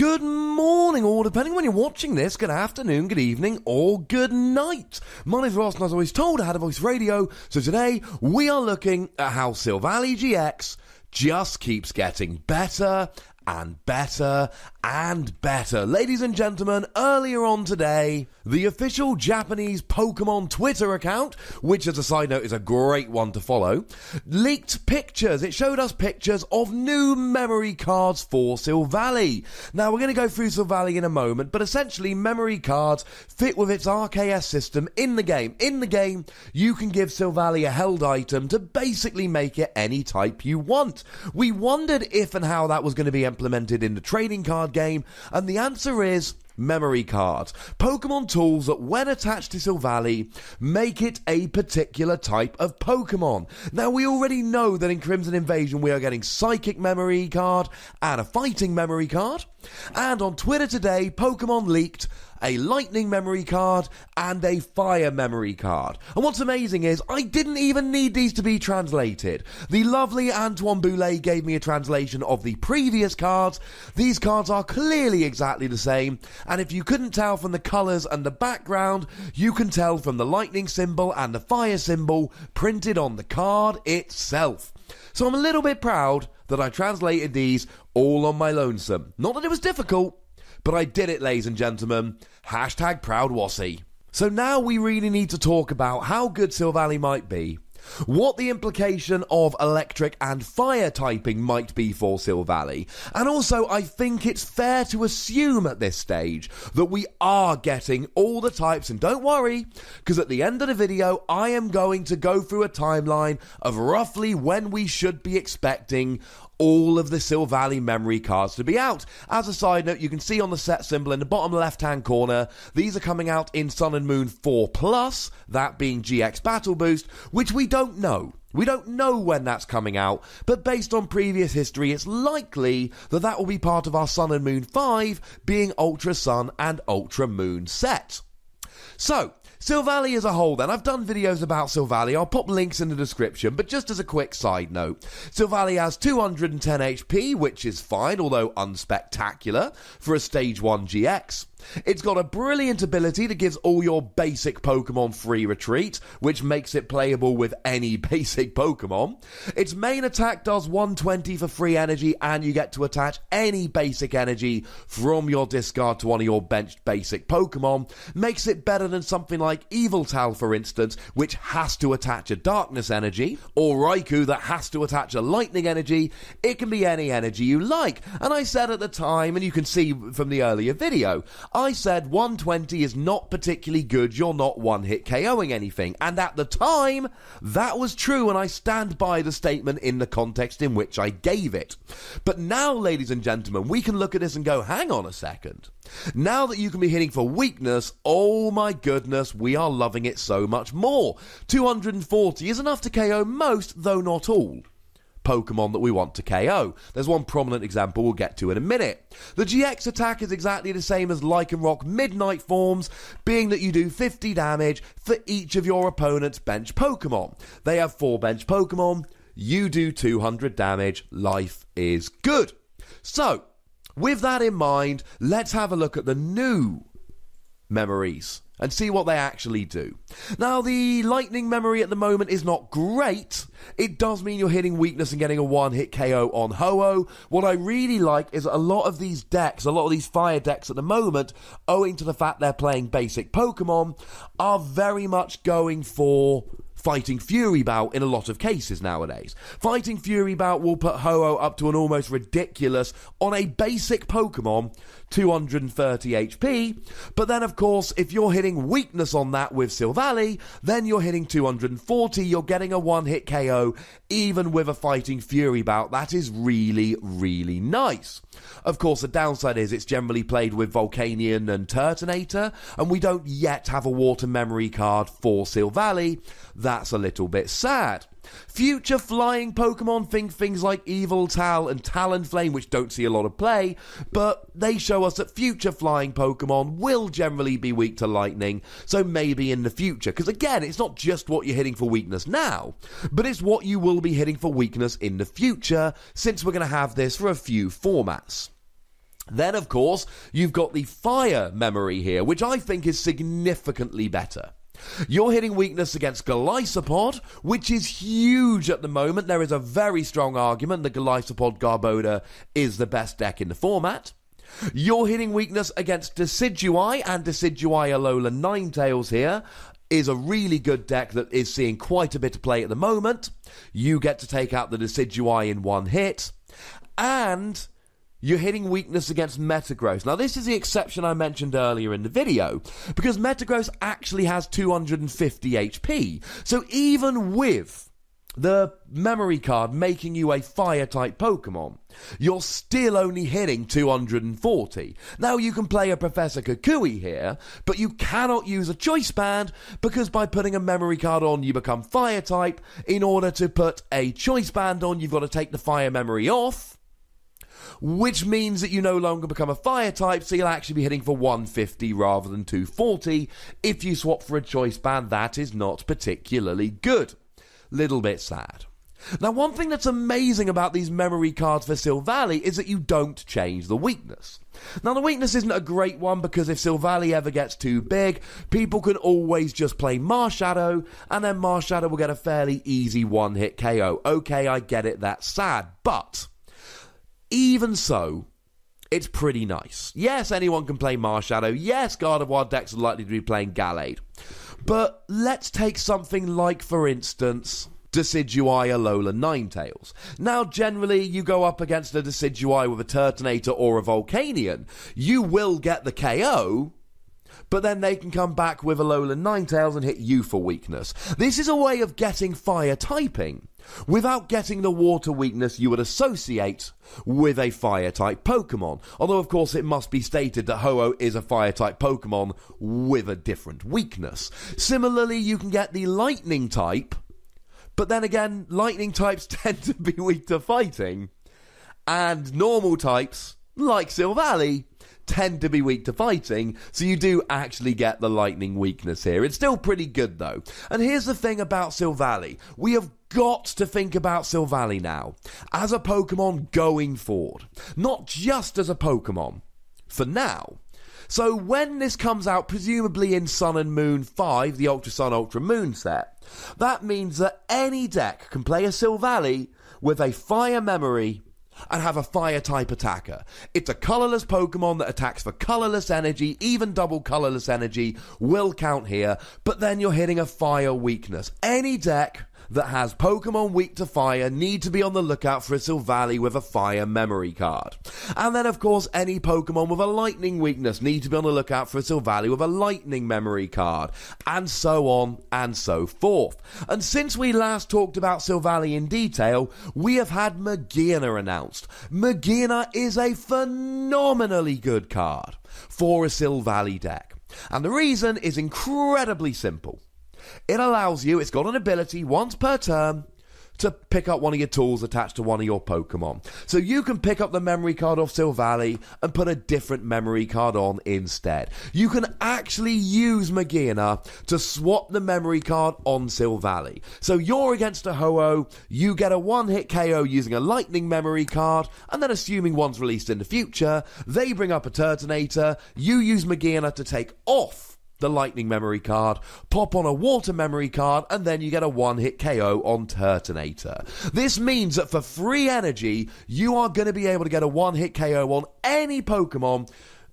Good morning, or depending when you're watching this, good afternoon, good evening, or good night. My name's Ross, and as always told, I had a voice radio, so today we are looking at how Silvally GX just keeps getting better and better and better. Ladies and gentlemen, earlier on today, the official Japanese Pokémon Twitter account, which as a side note is a great one to follow, leaked pictures. It showed us pictures of new memory cards for Silvally. Now, we're going to go through Silvally in a moment, but essentially memory cards fit with its RKS system in the game. In the game, you can give Silvally a held item to basically make it any type you want. We wondered if and how that was going to be implemented in the trading card game, and the answer is memory cards. Pokemon tools that, when attached to Silvally, make it a particular type of Pokemon. Now, we already know that in Crimson Invasion we are getting Psychic memory card and a Fighting memory card. And on Twitter today, Pokemon leaked a Lightning memory card and a Fire memory card. And what's amazing is I didn't even need these to be translated. The lovely Antoine Boulet gave me a translation of the previous cards. These cards are clearly exactly the same, and if you couldn't tell from the colours and the background, you can tell from the Lightning symbol and the Fire symbol printed on the card itself. So I'm a little bit proud that I translated these all on my lonesome. Not that it was difficult, but I did it, ladies and gentlemen. Hashtag proud Wassy. So now we really need to talk about how good Silvally might be, what the implication of electric and fire typing might be for Silvally, and also I think it's fair to assume at this stage that we are getting all the types, and don't worry, because at the end of the video I am going to go through a timeline of roughly when we should be expecting all of the Silvally memory cards to be out. As a side note, you can see on the set symbol in the bottom left hand corner, these are coming out in Sun and Moon 4+, that being GX Battle Boost, which we don't know. We don't know when that's coming out, but based on previous history, it's likely that that will be part of our Sun and Moon 5 being Ultra Sun and Ultra Moon set. So, Silvally as a whole then, I've done videos about Silvally, I'll pop links in the description, but just as a quick side note, Silvally has 210 HP, which is fine, although unspectacular, for a Stage 1 GX. It's got a brilliant ability that gives all your basic Pokemon free retreat, which makes it playable with any basic Pokemon. Its main attack does 120 for free energy, and you get to attach any basic energy from your discard to one of your benched basic Pokemon. Makes it better than something like Yveltal, for instance, which has to attach a darkness energy, or Raikou that has to attach a lightning energy. It can be any energy you like. And I said at the time, and you can see from the earlier video, I said 120 is not particularly good, you're not one-hit KOing anything. And at the time, that was true, and I stand by the statement in the context in which I gave it. But now, ladies and gentlemen, we can look at this and go, hang on a second. Now that you can be hitting for weakness, oh my goodness, we are loving it so much more. 240 is enough to KO most, though not all, Pokemon that we want to KO. There's one prominent example we'll get to in a minute. The GX attack is exactly the same as Lycanroc Midnight forms, being that you do 50 damage for each of your opponent's bench Pokemon. They have 4 bench Pokemon, you do 200 damage, life is good. So, with that in mind, let's have a look at the new memories and see what they actually do. Now, the Lightning memory at the moment is not great. It does mean you're hitting weakness and getting a one-hit KO on Ho-Oh. What I really like is a lot of these decks, a lot of these fire decks at the moment, owing to the fact they're playing basic Pokemon, are very much going for Fighting Fury Bout in a lot of cases nowadays. Fighting Fury Bout will put Ho-Oh up to an almost ridiculous, on a basic Pokemon, 230 HP, but then of course if you're hitting weakness on that with Silvally, then you're hitting 240, you're getting a one-hit KO even with a Fighting Fury Bout. That is really, really nice. Of course, the downside is it's generally played with Volcanion and Turtonator, and we don't yet have a Water memory card for Silvally. That's a little bit sad. Future flying Pokemon, think things like Yveltal and Talonflame, which don't see a lot of play, but they show us that future flying Pokemon will generally be weak to lightning, so maybe in the future, because again, it's not just what you're hitting for weakness now, but it's what you will be hitting for weakness in the future, since we're going to have this for a few formats. Then, of course, you've got the fire memory here, which I think is significantly better. You're hitting weakness against Golisopod, which is huge at the moment. There is a very strong argument that Golisopod Garbodor is the best deck in the format. You're hitting weakness against Decidueye, and Decidueye Alola Ninetales here is a really good deck that is seeing quite a bit of play at the moment. You get to take out the Decidueye in one hit, and you're hitting weakness against Metagross. Now, this is the exception I mentioned earlier in the video, because Metagross actually has 250 HP. So even with the memory card making you a fire-type Pokemon, you're still only hitting 240. Now, you can play a Professor Kukui here, but you cannot use a Choice Band, because by putting a memory card on, you become fire-type. In order to put a Choice Band on, you've got to take the fire memory off, which means that you no longer become a fire type, so you'll actually be hitting for 150 rather than 240. If you swap for a Choice Band, that is not particularly good. Little bit sad. Now, one thing that's amazing about these memory cards for Silvally is that you don't change the weakness. Now, the weakness isn't a great one, because if Silvally ever gets too big, people can always just play Marshadow, and then Marshadow will get a fairly easy one-hit KO. Okay, I get it, that's sad, but even so, it's pretty nice. Yes, anyone can play Marshadow. Yes, Gardevoir decks are likely to be playing Gallade. But let's take something like, for instance, Decidueye Alola Ninetales. Now, generally, you go up against a Decidueye with a Turtonator or a Volcanion, you will get the KO, but then they can come back with Alola Ninetales and hit you for weakness. This is a way of getting fire typing without getting the water weakness you would associate with a fire-type Pokemon. Although, of course, it must be stated that Ho-Oh is a fire-type Pokemon with a different weakness. Similarly, you can get the lightning type, but then again, lightning types tend to be weak to fighting, and normal types, like Silvally, tend to be weak to fighting, so you do actually get the lightning weakness here. It's still pretty good, though. And here's the thing about Silvally. We have got to think about Silvally now as a Pokemon going forward, not just as a Pokemon for now. So when this comes out, presumably in Sun and Moon 5, the Ultra Sun Ultra Moon set, that means that any deck can play a Silvally with a fire memory and have a fire-type attacker. It's a colourless Pokemon that attacks for colourless energy. Even double colourless energy will count here, but then you're hitting a fire weakness. Any deck that has Pokemon weak to fire need to be on the lookout for a Silvally with a fire memory card. And then, of course, any Pokemon with a lightning weakness need to be on the lookout for a Silvally with a lightning memory card, and so on and so forth. And since we last talked about Silvally in detail, we have had Magearna announced. Magearna is a phenomenally good card for a Silvally deck. And the reason is incredibly simple. It allows you, it's got an ability once per turn to pick up one of your tools attached to one of your Pokemon. So you can pick up the memory card off Silvally and put a different memory card on instead. You can actually use Magearna to swap the memory card on Silvally. So you're against a Ho-Oh, you get a one-hit KO using a lightning memory card, and then assuming one's released in the future, they bring up a Turtonator, you use Magearna to take off the lightning memory card, pop on a water memory card, and then you get a one-hit KO on Turtonator. This means that for free energy, you are going to be able to get a one-hit KO on any Pokemon,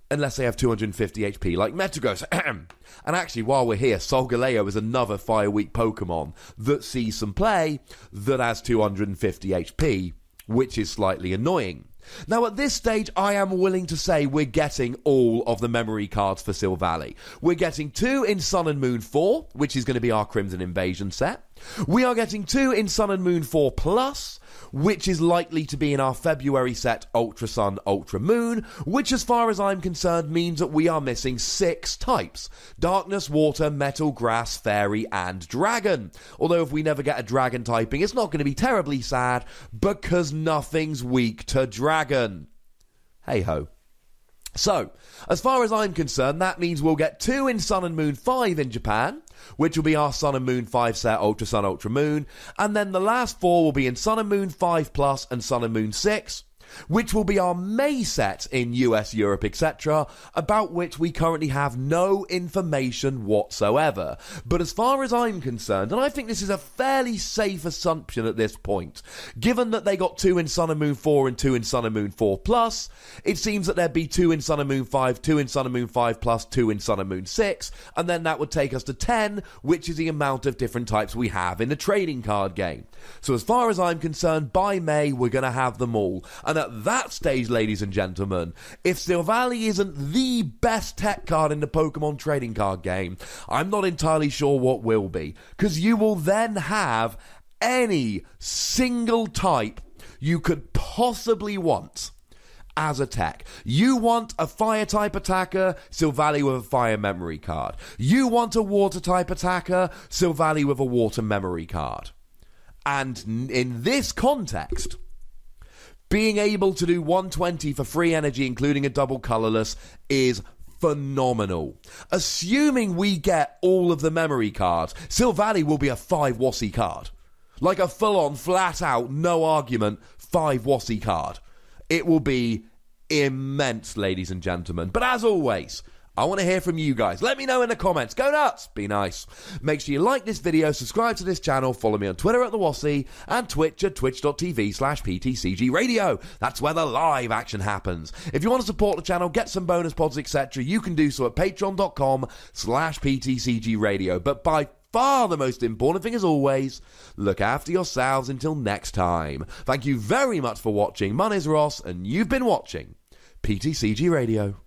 unless they have 250 HP, like Metagross. And actually, while we're here, Solgaleo is another fire-weak Pokemon that sees some play that has 250 HP, which is slightly annoying. Now, at this stage, I am willing to say we're getting all of the memory cards for Silvally. We're getting 2 in Sun and Moon 4, which is going to be our Crimson Invasion set. We are getting 2 in Sun and Moon 4 Plus, which is likely to be in our February set Ultra Sun, Ultra Moon, which as far as I'm concerned means that we are missing 6 types. Darkness, Water, Metal, Grass, Fairy, and Dragon. Although if we never get a Dragon typing, it's not going to be terribly sad, because nothing's weak to Dragon. Hey-ho. So, as far as I'm concerned, that means we'll get 2 in Sun and Moon 5 in Japan, which will be our Sun and Moon 5 set, Ultra Sun, Ultra Moon, and then the last 4 will be in Sun and Moon 5 Plus and Sun and Moon 6, which will be our May set in US, Europe, etc., about which we currently have no information whatsoever. But as far as I'm concerned, and I think this is a fairly safe assumption at this point, given that they got 2 in Sun and Moon 4 and 2 in Sun and Moon 4 Plus, it seems that there'd be 2 in Sun and Moon 5, 2 in Sun and Moon 5 Plus, 2 in Sun and Moon 6, and then that would take us to 10, which is the amount of different types we have in the trading card game. So as far as I'm concerned, by May, we're going to have them all. And at that stage, ladies and gentlemen, if Silvally isn't the best tech card in the Pokemon trading card game, I'm not entirely sure what will be. Because you will then have any single type you could possibly want as a tech. You want a fire type attacker, Silvally with a fire memory card. You want a water type attacker, Silvally with a water memory card. And in this context, being able to do 120 for free energy, including a double colorless, is phenomenal. Assuming we get all of the memory cards, Silvally will be a 5 Wassy card. Like a full-on, flat-out, no argument, 5 Wassy card. It will be immense, ladies and gentlemen. But as always, I want to hear from you guys. Let me know in the comments. Go nuts. Be nice. Make sure you like this video, subscribe to this channel, follow me on Twitter at TheWassy, and Twitch at twitch.tv/PTCGRadio. That's where the live action happens. If you want to support the channel, get some bonus pods, etc., you can do so at patreon.com/PTCGRadio. But by far the most important thing, as always, look after yourselves until next time. Thank you very much for watching. My name's Ross, and you've been watching PTCG Radio.